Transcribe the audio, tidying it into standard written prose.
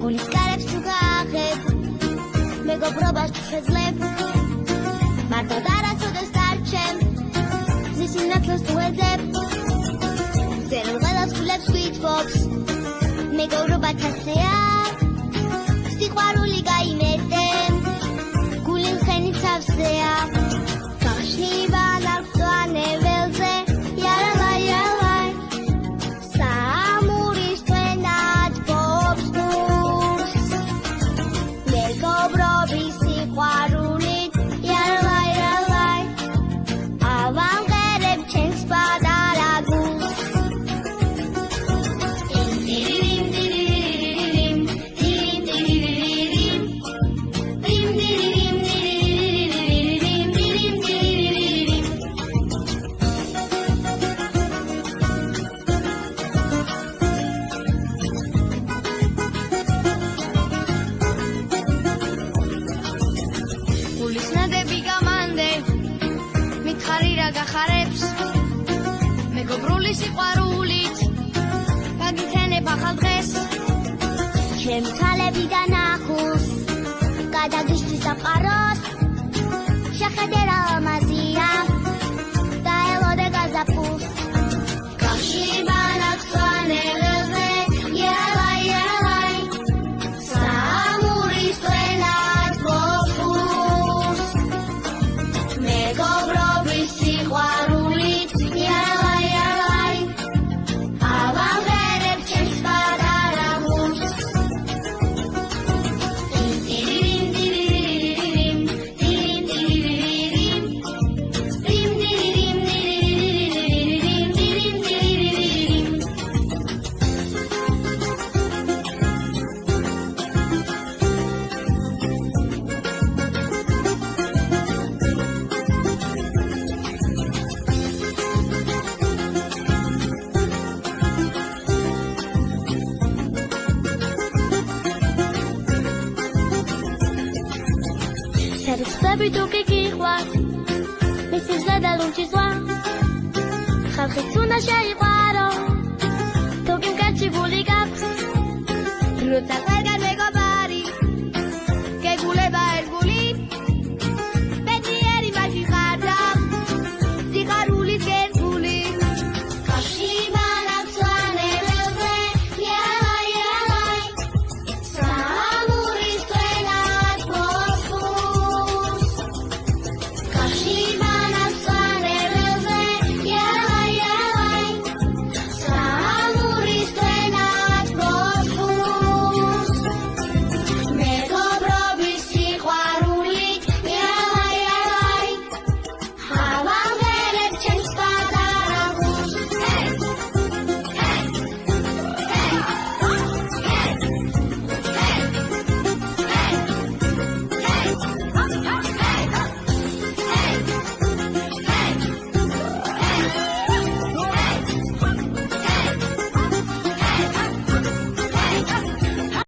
გულის კარებს თუ გააღებ მეგობრობას თუ შეძლებ მარტო დარაცოდეს დარჩემ ზის ინათლოს თუ ეძებ ზერომ ყველას გულებს ვითბობს მეგობრობა თასეა სიყვარული გაიმეტენ გული მხენი ცავსეა გახშნიბა ნარკვთვანე ველზე იარალაი იარალაი საამურის თვენად ბობს გულს მეგობრობის სიყვარულით იარალაი იარალაი ავამღერებ ჩემს პატარა გულს გახარებს მეგობრული სიყვარულით გაგიცენებ ახალ დღეს ჩემი თალებიდან ახულს გადაგიშვის საყაროს შეხედე რა ამაზია დაელოდე გაზაფხულს გახშიბა ნარკვთვანე ველზე იარალაი იარალაი საამურის თვენად ბობს გულს მეგობრობის სიყვარულით იარალაი იარალაი ავამღერებ ჩემს პატარა გულს Sabe tu que quirois Mais c'est ça d'aller chez toi Khafri tuna shay qaro Tokim kachi buli gaps Ruta